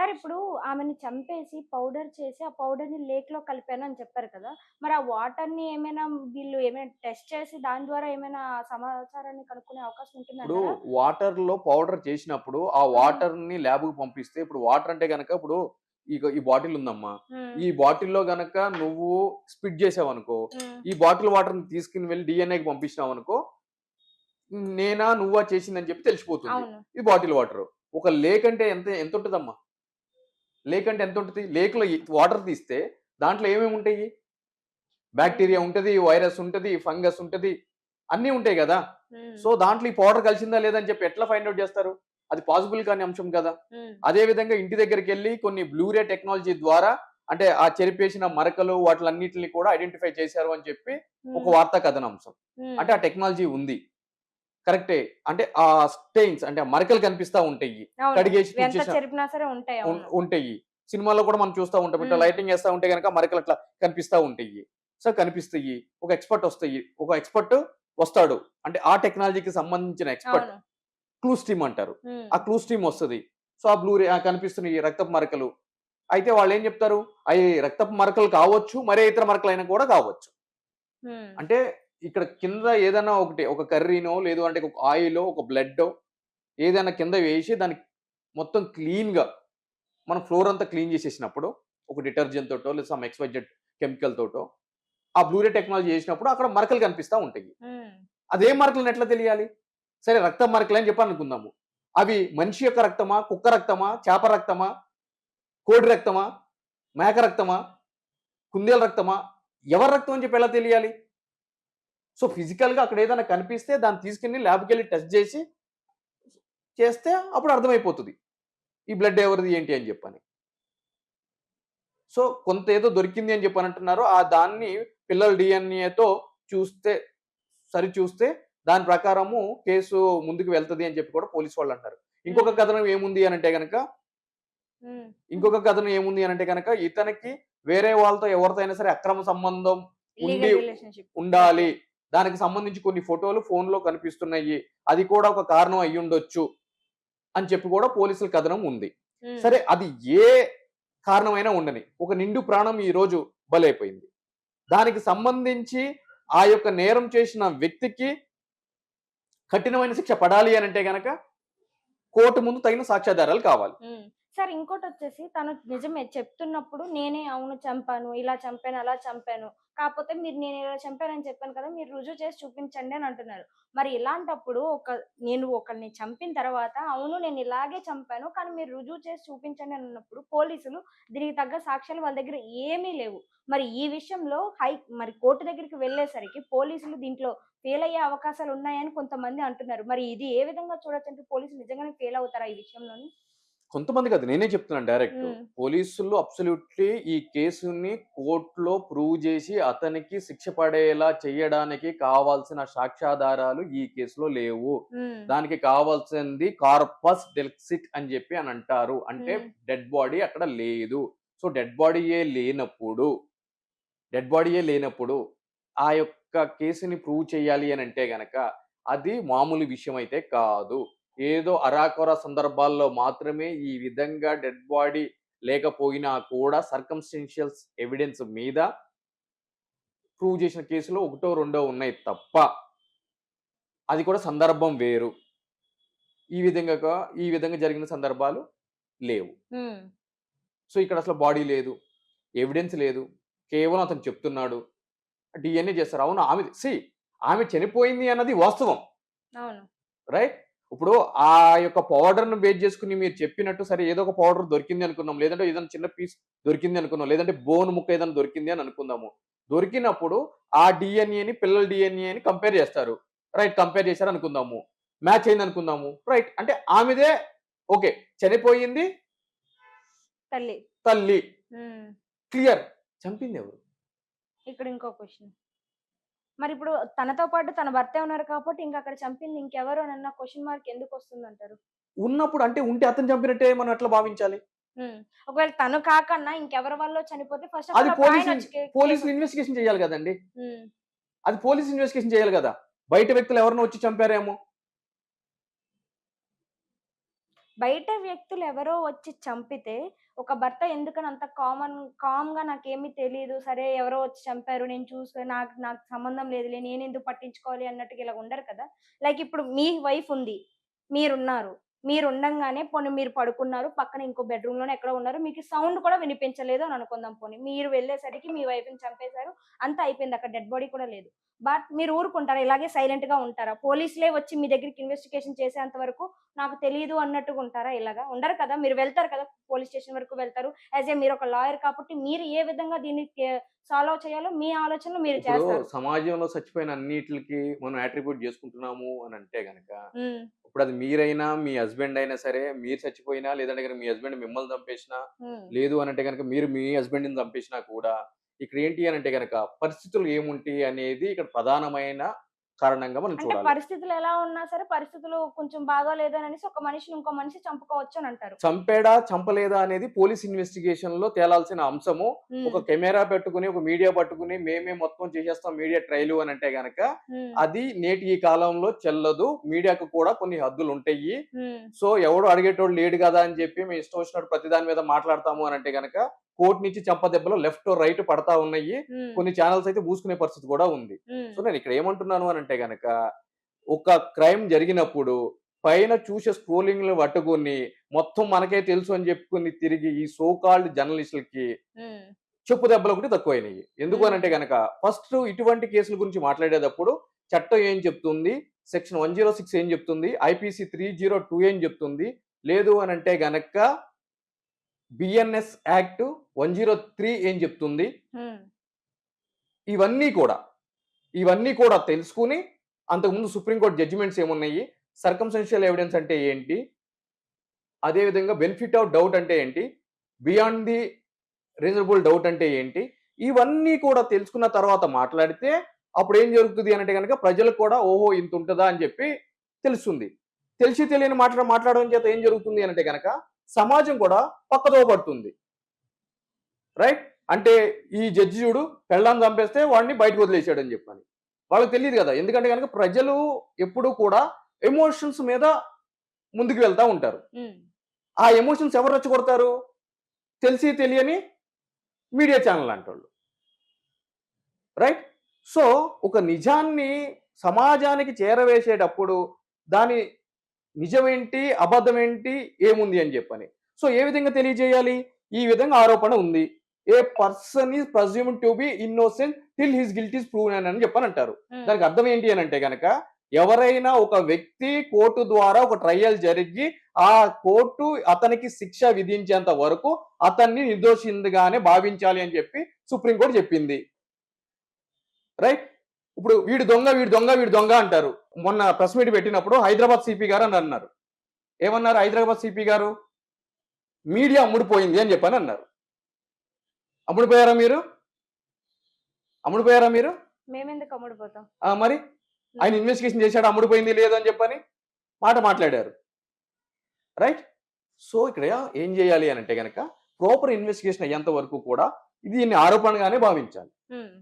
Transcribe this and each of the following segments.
Sir ఇప్పుడు ఆమెని చంపేసి పౌడర్ చేసి, ఆ పౌడర్‌ని లేక్‌లో కలిపానని చెప్పారు కదా! మరి ఆ వాటర్‌ని ఏమైనా వీళ్ళు ఏమైనా టెస్ట్ చేసి దాని ద్వారా ఏమైనా సమాచారాన్ని కనుక్కునే అవకాశం ఇప్పుడు ఉంటుందంటారా? వాటర్‌లో పౌడర్ చేసినప్పుడు, ఆ హ్మ్. వాటర్‌ని ల్యాబ్‌కి పంపిస్తే ఇప్పుడు వాటర్ అంటే గనక ఇప్పుడు ఈ బాటిల్ ఉందమ్మా. హ్మ్. ఈ బాటిల్‌లో గనక నువ్వు స్పిట్ చేసావనుకో, హ్మ్. ఈ బాటిల్ వాటర్‌ని తీసుకొని వెళ్లి డీఎన్ఏకి పంపించినావనుకో, నేనా, నువ్వా చేసిందని చెప్పి తెలిసిపోతుంది. అవును. ఇది బాటిల్ వాటరు. ఒక లేక్ అంటే ఎంతుంటదమ్మా? లేక్ అంటే ఎంతుంటది? లేక్‌లో వాటర్ తీస్తే దాంట్లో ఏమేమి ఉంటాయి? హ్మ్. బాక్టీరియా ఉంటది, వైరస్ ఉంటది, ఫంగస్ ఉంటది. అన్నీ ఉంటాయి గదా! హ్మ్. సో, దాంట్లో ఈ పౌడర్ కలిసిందా లేదా అని చెప్పి ఎట్లా ఫైండ్ ఔట్ జేస్తారు? అది పాసిబుల్ కాని అంశం కదా! హ్మ్. అదే విధంగా ఇంటి దగ్గరికెళ్లి కొన్ని బ్లూ రే టెక్నాలజీ ద్వారా అంటే ఆ చెరిపేసిన మరకలు వాటిలన్నిటిని కూడా ఐడెంటిఫై చేశారు అని చెప్పి ఒక హ్మ్. వార్తా కథనాంశం. హ్మ్. అంటే ఆ టెక్నాలజీ ఉంది. కరెక్టే. అంటే ఆ స్టెయిన్స్ అంటే ఆ మరకలు కనిపిస్తా ఉంటాయి. అవును. కడిగేసి ఎంత తుడిచేసిన చెరిపినా సరే ఉంటాయి. అవును. ఉంటాయి. సినిమాల్లో కూడా మనం చూస్తా ఉంటాం. ఇట్లా హ్మ్. లైటింగ్ ఏస్తా ఉంటే గనక మరకలు అట్లా కనిపిస్తా ఉంటాయి. సో, కనిపిస్తాయి. ఒక ఎక్స్‌పర్ట్ వస్తాడు. అంటే ఆ టెక్నాలజీకి సంబంధించిన ఎక్స్‌పర్ట్. అవును. క్లూస్ టీమ్ అంటారు. హ్మ్. ఆ క్లూస్ టీమ్ వస్తది. సో, ఆ బ్లూ రే కనిపిస్తున్నాయి రక్తపు మరకలు. అయితే వాళ్ళేం చెప్తారు? అయి రక్తపు మరకలు కావచ్చు. మరే ఇతర మరకలైనా కూడా కావచ్చు. హ్మ్. అంటే ఇక్కడ కింద ఏదన్నా ఒకటి ఒక కర్రీనో లేదు అంటే ఒక ఆయిలో, ఒక బ్లడ్డో ఏదైనా కింద వేసి దాన్ని మొత్తం క్లీన్‌గా మనం ఫ్లోర్ అంతా క్లీన్ చేసేసినప్పుడు, ఒక డిటర్జెంట్ తోటో, లేదా సమ్ ఎక్స్‌వైజెడ్ కెమికల్ తోటో, ఆ బ్లూ రే టెక్నాలజీ చేసినప్పుడు అక్కడ మరకలు కనిపిస్తా ఉంటాయి. హ్మ్. అదే మరకలని ఎట్లా తెలియాలి? సరే రక్తం మరకలని చెప్పి అనుకుందాము. అవి మనిషి యొక్క రక్తమా? కుక్క రక్తమా? చేప రక్తమా? కోడి రక్తమా? మేక రక్తమా? కుందేలు రక్తమా? ఎవరి రక్తం అని చెప్పి ఎలా తెలియాలి? సో, ఫిజికల్‌గా అక్కడ ఏదైనా కనిపిస్తే దాన్ని తీసుకెళ్ళి ల్యాబ్‌కెళ్ళి టెస్ట్ చేసి చేస్తే అప్పుడు అర్థమైపోతది. ఈ బ్లడ్ ఎవరిది ఏంటి అని చెప్పని. సో, కొంత ఏదో దొరికింది అని చెప్పనంటున్నారు. దాన్ని పిల్లల డీఎన్ఏతో చూస్తే సరిచూస్తే దాని ప్రకారము కేసు ముందుకు వెళ్తది అని చెప్పి కూడా పోలీస్ వాళ్ళంటారు. ఇంకొక హ్మ్. కథనం ఏముంది అనంటే గనక హ్మ్. ఇంకొక కథనం ఏముంది అనంటే గనక ఇతనికి వేరే వాళ్ళతో ఎవరితో అయినా సరే అక్రమ సంబంధం ఉండి లీగల్ రిలేషన్‌షిప్. ఓకే. ఉండాలి. దానికి సంబంధించి కొన్ని ఫోటోలు ఫోన్‌లో కనిపిస్తున్నాయి. అది కూడా ఒక కారణం అయ్యుండొచ్చు అని చెప్పి కూడా పోలీసుల కథనం ఉంది. హ్మ్. సరే అది ఏ కారణమైనా ఉండని. ఒక నిండు ప్రాణం ఈరోజు బలైపోయింది. దానికి సంబంధించి ఆ యొక్క నేరం చేసిన వ్యక్తికి కఠినమైన శిక్ష పడాలి అనంటే గనక కోర్ట్ ముందు తగిన సాక్ష్యాధారాలు కావాలి. హ్మ్. సార్ ఇంకోటొచ్చేసి తను నిజమే చెప్తున్నప్పుడు నేనే అవును చంపాను, ఇలా చంపాను, అలా చంపాను. కాపోతే మీరు నేను ఇలా చంపానని చెప్పాను కదా! మీరు రుజువు చేసి చూపించండి అని అంటున్నారు. మరి ఇలాంటప్పుడు నేను ఒకడిని చంపిన తర్వాత అవును నేను ఇలాగే చంపాను. కానీ మీరు రుజువు చేసి చూపించండి అని అన్నప్పుడు పోలీసులు దీనికి తగ్గ సాక్ష్యాలు వాళ్ళ దగ్గర ఏమీ లేవు. మరి ఈ విషయంలో మరి కోర్ట్ దగ్గరికి వెళ్ళేసరికి పోలీసులు దీంట్లో ఫెయిల్ అయ్యే అవకాశాలున్నాయని కొంతమంది అంటున్నారు. మరి ఇది ఏ విధంగా చూడొచ్చంటే పోలీసులు నిజంగానే ఫెయిల్ అవుతారా ఈ విషయంలోని? కొంతమంది కాదు నేనే చెప్తున్నాను డైరెక్ట్. హ్మ్. పోలీసులు అబ్సల్యూట్‌లీ ఈ కేసుని కోర్ట్‌లో ప్రూవ్ చేసి అతనికి శిక్ష పడేలా చేయడానికి కావాల్సిన సాక్ష్యాధారాలు ఈ కేసులో లేవు. హ్మ్. దానికి కావాల్సింది కార్పస్ డెలిసిట్ అని చెప్పి అంటారు. అంటే హ్మ్. డెడ్ బాడీ అక్కడ లేదు. సో, డెడ్ బాడీయే లేనప్పుడు ఆ యొక్క కేసుని ప్రూవ్ చేయాలి అనంటే గనక అది మామూలు విషయం అయితే కాదు. ఏదో అరాకొర సందర్భాల్లో మాత్రమే ఈ విధంగా డెడ్ బాడీ లేకపోయినా కూడా సర్కమ్‌స్టెన్షియల్స్ ఎవిడెన్స్ మీద ప్రూవ్ చేసిన కేసులు ఒకటో, రెండో ఉన్నాయి తప్ప, అది కూడా సందర్భం వేరు. ఈ విధంగా జరిగిన సందర్భాలు లేవు. హ్మ్. సో, ఇక్కడ అసలు బాడీ లేదు. ఎవిడెన్స్ లేదు. కేవలం అతను చెప్తున్నాడు. డీఎన్ఏ చేస్తారు. అవును. ఆమె చనిపోయింది అన్నది వాస్తవం. అవును. రైట్? ఇప్పుడు ఆ యొక్క పౌడర్‌ని బేస్ చేసుకొని మీరు చెప్పినట్టు సరే ఏదో ఒక పౌడర్ దొరికింది అనుకుందాం. లేదంటే ఏదైనా చిన్న పీస్ దొరికింది అనుకుందాం. లేదంటే బోన్ ముక్క ఏదైనా దొరికింది అని అనుకుందాము. దొరికినప్పుడు ఆ డీఎన్ఏని పిల్లల డీఎన్ఏని కంపేర్ చేస్తారు. రైట్. కంపేర్ చేశారు అనుకుందాము. మ్యాచ్ అయింది అనుకుందాము. రైట్. అంటే ఆమెదే ఓకే. చనిపోయింది తల్లి. తల్లి. హ్మ్. క్లియర్. చంపిందెవరు? ఇక్కడ ఇంకో క్వెషన్. మరిప్పుడు తనతో పాటు తన భర్తే ఉన్నారు కాబట్టి ఇంకక్కడ చంపింది ఇంకెవరు అనన్న క్వెషన్ మార్క్ ఎందుకొస్తుందంటారు? ఉన్నప్పుడు అంటే ఉంటే అతను చంపినట్టే మనం ఎట్లా భావించాలి? హ్మ్. ఒకవేళ తను కాకన్నా ఇంకెవరి వల్లో చనిపోతే ఫస్ట్ ఆఫ్ అది ఆల్ అప్పుడాయనొచ్చి పోలీసులు కేసొస్తది. ఇన్వెస్టిగేషన్ చేయాలి గదండీ! హ్మ్. అది పోలీస్ ఇన్వెస్టిగేషన్ చేయాలి గదా! బయట వ్యక్తులు ఎవరైనా వచ్చి చంపారేమో! బయట వ్యక్తులు ఎవరో వచ్చి చంపితే, ఒక భర్త ఎందుకని అంత కామ్‌గా నాకేమి తెలీదు. సరే ఎవరో వచ్చి చంపారు. నేను నాకు నాకు సంబంధం లేదులే. నేనెందుకు పట్టించుకోవాలి అన్నట్టుగా ఇలా ఉండరు కదా! లైక్ ఇప్పుడు మీ వైఫ్ ఉంది. మీరున్నారు. మీరుండంగానే పోనీ మీరు పడుకున్నారు. పక్కన ఇంకో బెడ్‌రూమ్‌లోనే ఎక్కడో ఉన్నారు. మీకు సౌండ్ కూడా వినిపించలేదు అని అనుకుందాం పోనీ. మీరు వెళ్ళేసరికి మీ వైఫ్‌ని చంపేసారు. అంతా అయిపోయింది. అక్కడ డెడ్ బాడీ కూడా లేదు. బట్ మీరు ఊరుకుంటారా? ఇలాగే సైలెంట్‌గా ఉంటారా? పోలీసులే వచ్చి మీ దగ్గరికి ఇన్వెస్టిగేషన్ చేసేంత వరకు నాకు తెలీదు అన్నట్టుగా ఉంటారా ఇలాగా? ఉండరు కదా! మీరు వెళ్తారు కదా! పోలీస్ స్టేషన్ వరకు వెళ్తారు. మీరొక లాయర్ కాబట్టి మీరు ఏ విధంగా దీన్ని సాల్వ్ చేయాలో మీ ఆలోచనలు మీరు ఇప్పుడు చేస్తారు. సమాజంలో చచ్చిపోయిన అన్నిట్లికి మనం అట్రిబ్యూట్ చేసుకుంటున్నాము అని అంటే గనక, హ్మ్. ఇప్పుడది మీరైనా, మీ హస్బెండ్ అయినా సరే, మీరు చచ్చిపోయినా, లేదంటే గనక మీ హస్బెండ్ మిమ్మల్ని చంపేసినా, హ్మ్. లేదు అనంటే గనక మీరు మీ హస్బెండ్‌ని చంపేసినా కూడా, ఇక్కడేంటి అనంటే గనక పరిస్థితులు ఏముంటాయి అనేది ఇక్కడ ప్రధానమైన కారణంగా మనం అంటే చూడాలి. పరిస్థితులు ఎలా ఉన్నా సరే, పరిస్థితులు కొంచెం బాగోలేదు అనేసి ఒక మనిషిని ఇంకో మనిషి చంపుకోవచ్చు అని అంటారు. చంపాడా? చంపలేదా? అనేది పోలీస్ ఇన్వెస్టిగేషన్‌లో తేలాల్సిన అంశము. హ్మ్. ఒక కెమెరా పెట్టుకొని, ఒక మీడియా పట్టుకొని, మేమే మొత్తం చేసేస్తాం మీడియా ట్రైలు అనంటే గనక, హ్మ్. అది నేటి ఈ కాలంలో చెల్లదు. మీడియాకు కూడా కొన్ని హద్దులుంటయి. హ్మ్. సో, ఎవడు అడిగేటోడు లేడు గదా! అని జెప్పి మేము ఇష్టం వచ్చినట్టు ప్రతి దాని మీద మాట్లాడతాము అనంటే గనక, కోర్ట్ నుంచి చెంపదెబ్బలు లెఫ్ట్, రైట్ పడతా ఉన్నయి. హ్మ్. కొన్ని ఛానెల్స్ అయితే మూసుకునే పరిస్థితి కూడా ఉంది. హ్మ్. సో, నేనిక్కడ ఏమంటున్నాను అనంటే గనక, ఒక క్రైమ్ జరిగినప్పుడు పైన చూసే స్క్రోలింగ్‌లు పట్టుకొని, మొత్తం మనకే తెలుసు అని జెప్పుకొని తిరిగి ఈ సో కాల్డ్ జర్నలిస్ట్‌లకి హ్మ్. చెప్పు దెబ్బలొకటి తక్కువైనయి. ఎందుకు హ్మ్. అనంటే గనక, ఫస్ట్ ఇటువంటి కేసుల గురించి మాట్లాడేటప్పుడు చట్టం ఏం చెప్తుంది? సెక్షన్ 106 ఏం చెప్తుంది? ఐపీసీ 302 ఏం చెప్తుంది? లేదు అనంటే గనక బిఎన్ఎస్ యాక్ట్ 103 ఏం చెప్తుంది? హ్మ్. ఇవన్నీ కూడా, ఇవన్నీ కూడా తెలుసుకొని, అంతకుముందు సుప్రీం కోర్ట్ జడ్జిమెంట్స్ ఏమున్నయి? సర్కమ్‌స్టెన్షియల్ ఎవిడెన్స్ అంటే ఏంటి? అదే విధంగా బెనిఫిట్ ఆఫ్ డౌట్ అంటే ఏంటి? బియాండ్ ది రీజనబుల్ డౌట్ అంటే ఏంటి? ఇవన్నీ కూడా తెలుసుకున్న తర్వాత మాట్లాడితే అప్పుడేం జరుగుతది అనంటే గనక ప్రజలకు కూడా ఓహో! ఇంతుంటదా అని జెప్పి తెలుస్తుంది. తెలిసి తెలియని మాట్లాడడం చేత ఏం జరుగుతుంది అనంటే గనక సమాజం కూడా పక్కదోవ పడుతుంది. రైట్? అంటే ఈ జడ్జి జూడు పెళ్ళాన్ని చంపేస్తే వాడిని బయటకు వదిలేసాడని జెప్పని. వాళ్ళకి తెలీదు గదా! ఎందుకంటే గనక ప్రజలు ఎప్పుడూ కూడా ఎమోషన్స్ మీద ముందుకు వెళ్తా ఉంటారు. హ్మ్. ఆ ఎమోషన్స్ ఎవరు రెచ్చగొడతారు? తెలిసి తెలియని మీడియా ఛానల్ లాంటోళ్ళు. రైట్? సో, ఒక నిజాన్ని సమాజానికి చేరవేసేటప్పుడు దాని నిజమేంటి? అబద్ధమేంటి? ఏముంది అని జెప్పని. సో, ఏ విధంగా తెలియజేయాలి? ఈ విధంగా ఆరోపణ ఉంది. A person is presumed to be innocent till his guilt is proven అని చెప్పనంటారు. హ్మ్. దానికి అర్థం ఏంటి అనంటే గనక, ఎవరైనా ఒక వ్యక్తి కోర్టు ద్వారా ఒక ట్రయల్ జరిగి, ఆ కోర్టు అతనికి శిక్ష విధించేంత వరకు అతన్ని నిర్దోషిందిగానే భావించాలి అని చెప్పి సుప్రీం కోర్ట్ చెప్పింది. రైట్? ఇప్పుడు వీడు దొంగ, వీడు దొంగ, వీడు దొంగ అంటారు. మొన్న ప్రెస్ మీట్ పెట్టినప్పుడు హైదరాబాద్ సిపి గారు అని అన్నారు. ఏమన్నారు హైదరాబాద్ సిపి గారు? మీడియా అమ్ముడుపోయింది అని చెప్పని అన్నారు. అమ్ముడుపోయారా మీరు? అమ్ముడుపోయారా మీరు? మేమెందుకు అమ్ముడుపోతాం? మరి? ఆయన హ్మ్. ఇన్వెస్టిగేషన్ చేసాడా అమ్ముడుపోయింది లేదు అని చెప్పని? మాట మాట్లాడారు. రైట్? సో, ఇక్కడ ఏం చేయాలి అనంటే గనక ప్రాపర్ ఇన్వెస్టిగేషన్ అయ్యేంత వరకు కూడా దీన్ని ఆరోపణగానే భావించాలి. హ్మ్.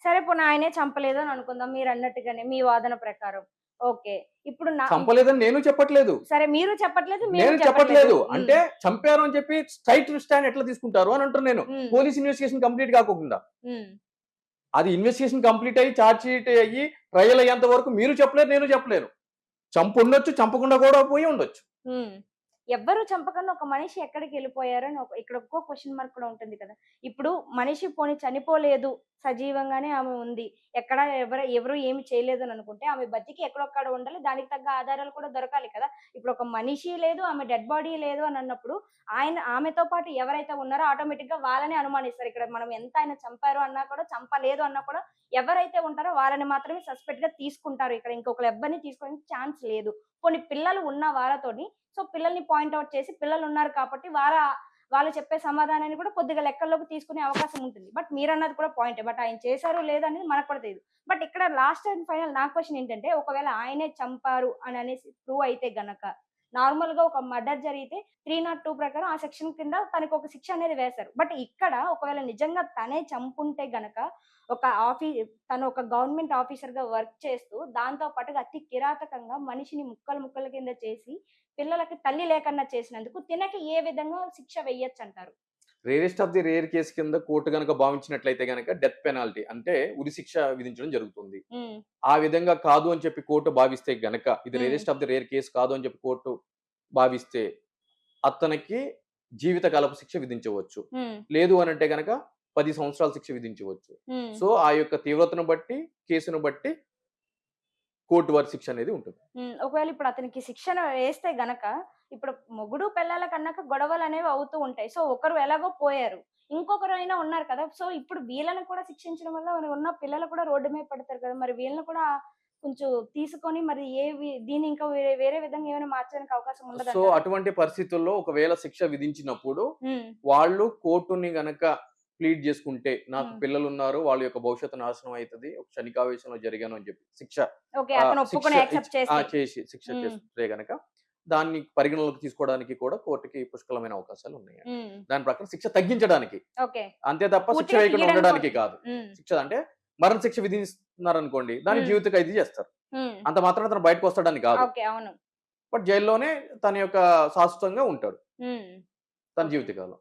సరే పోనీ ఆయనే చంపలేదు అని అనుకుందాం మీరన్నట్టుగానే మీ వాదన ప్రకారం. ఓకే. ఇప్పుడు చంపలేదని నేను చెప్పట్లేదు. సరే మీరు చెప్పట్లేదు, మేము నేను చెప్పట్లేదు. చెప్పట్లేదు. హ్మ్. అంటే చంపారు అని చెప్పి స్ట్రెయిట్ స్టాండ్ ఎట్లా తీసుకుంటారు అని అంటున్నా నేను. హ్మ్. పోలీస్ ఇన్వెస్టిగేషన్ కంప్లీట్ కాకోకుండా. హ్మ్. అది ఇన్వెస్టిగేషన్ కంప్లీట్ అయ్యి, చార్జ్ షీట్ అయ్యి, ట్రయల్ అయ్యేంత వరకు మీరు చెప్పలేరు, నేను చెప్పలేను. చంపుండొచ్చు, చంపకుండా కూడా పోయి ఉండొచ్చు. హ్మ్. ఎవ్వరు చంపకుండా ఒక మనిషి ఎక్కడికెళ్ళిపోయారని ఇక్కడ ఇంకో క్వెషన్ మార్క్ కూడా ఉంటుంది కదా! ఇప్పుడు మనిషి పోనీ చనిపోలేదు. సజీవంగానే ఆమె ఉంది. ఎక్కడ ఎవరు ఏమి చేయలేదని అనుకుంటే, ఆమె బతికి ఎక్కడొక్కడ ఉండాలి. దానికి తగ్గ ఆధారాలు కూడా దొరకాలి కదా! ఇప్పుడు ఒక మనిషి లేదు, ఆమె డెడ్ బాడీ లేదు అని అన్నప్పుడు, ఆమెతో పాటు ఎవరైతే ఉన్నారో ఆటోమేటిక్‌గా వాళ్ళనే అనుమానిస్తారు. ఇక్కడ మనం ఎంత ఆయన చంపారు అన్నా కూడా, చంపలేదు అన్నా కూడా ఎవరైతే ఉంటారో వాళ్ళని మాత్రమే సస్పెక్ట్‌గా తీసుకుంటారు. ఇక్కడ ఇంకొకళ్ళు ఎవ్వరిని తీసుకోవడానికి ఛాన్స్ లేదు. పోనీ పిల్లలు ఉన్న వాళ్ళతోని సో, పిల్లల్ని పాయింట్ ఔట్ చేసి పిల్లలున్నారు కాబట్టి వాళ్ళు చెప్పే సమాధానాన్ని కూడా కొద్దిగా లెక్కల్లోకి తీసుకునే అవకాశం ఉంటుంది. బట్ మీరన్నది కూడా పాయింటే. బట్ ఆయన చేశారో లేదో అనేది మనకు కూడా తెలీదు. బట్ ఇక్కడ లాస్ట్ అండ్ ఫైనల్ నా క్వెషన్ ఏంటంటే, ఒకవేళ ఆయనే చంపారు అని అనేసి ప్రూవ్ అయితే గనక, నార్మల్ గా ఒక మర్డర్ జరిగితే 302 ప్రకారం ఆ సెక్షన్ కింద తనకి ఒక శిక్ష అనేది వేశారు. బట్ ఇక్కడ ఒకవేళ నిజంగా తనే చంపుంటే గనక ఒక ఆఫీ తను ఒక గవర్నమెంట్ ఆఫీసర్ గా వర్క్ చేస్తూ దాంతో పాటుగా అతి కిరాతకంగా మనిషిని ముక్కలు ముక్కల కింద చేసి పిల్లలకి తల్లి లేకుండా చేసినందుకు తినకి ఏ విధంగా శిక్ష వెయ్యొచ్చు అంటారు? Rarest of the rare case కింద కోర్టు గనక భావించినట్లయితే గనక డెత్ పెనాల్టీ అంటే ఉరి శిక్ష విధించడం జరుగుతుంది. హ్మ్. ఆ విధంగా కాదు అని చెప్పి కోర్టు భావిస్తే గనక ఇది హ్మ్. Rarest of the rare case కాదు అని చెప్పి కోర్టు భావిస్తే అతనికి జీవిత కాలపు శిక్ష విధించవచ్చు. హ్మ్. లేదు అనంటే గనక 10 సంవత్సరాల శిక్ష విధించవచ్చు. హ్మ్. సో, ఆ యొక్క తీవ్రతను బట్టి, కేసును బట్టి కోర్టు వారి శిక్ష అనేది ఉంటుంది. ఒకవేళ ఇప్పుడు అతనికి శిక్షణ వేస్తే గనక, ఇప్పుడు మొగుడు పెళ్ళాలకన్నాక గొడవలనేవి అవుతూ ఉంటాయి. సో, ఒకరు ఎలాగో పోయారు. ఇంకొకరైనా ఉన్నారు కదా! సో, ఇప్పుడు వీళ్ళని కూడా శిక్షించడం వల్ల ఉన్న పిల్లలు కూడా రోడ్డు మీద పడతారు కదా! మరి వీళ్ళని కూడా కొంచెం తీసుకొని మరి దీన్ని ఇంకా వేరే వేరే విధంగా ఏమైనా మార్చడానికి అవకాశం సో, ఉండదంటారా? అటువంటి పరిస్థితుల్లో ఒకవేళ శిక్ష విధించినప్పుడు హ్మ్. వాళ్ళు కోర్టుని గనక ప్లీడ్ చేసుకుంటే, నాకు హ్మ్. పిల్లలున్నారు. వాళ్ళ యొక్క భవిష్యత్తు నాశనం అయితది. ఒక క్షణికావేశంలో జరిగాను అని చెప్పి ఓకే. అతను శిక్ష ఒప్పుకొని యాక్సెప్ట్ చేస్తే. చేసి శిక్ష హ్మ్. చేస్తే గనక దాన్ని పరిగణలోకి తీసుకోవడానికి కూడా కోర్టుకి పుష్కలమైన అవకాశాలున్నాయి. హ్మ్. దాని ప్రకారం శిక్ష తగ్గించడానికి. ఓకే. అంతే తప్ప శిక్ష పూర్తిగా వేయకుండా తీయడానికి ఉండడానికి కాదు. హ్మ్. శిక్ష అంటే మరణ శిక్ష విధిస్తున్నారనుకోండి, దాన్ని హ్మ్. జీవిత ఖైదు చేస్తారు. హ్మ్. అంత మాత్రాన అతను బయటకొస్తాడని కాదు. ఓకే. అవును. బట్ జైల్లోనే తన యొక్క శాశ్వతంగా ఉంటాడు. హ్మ్. తన ఓకే. జీవితకాలం.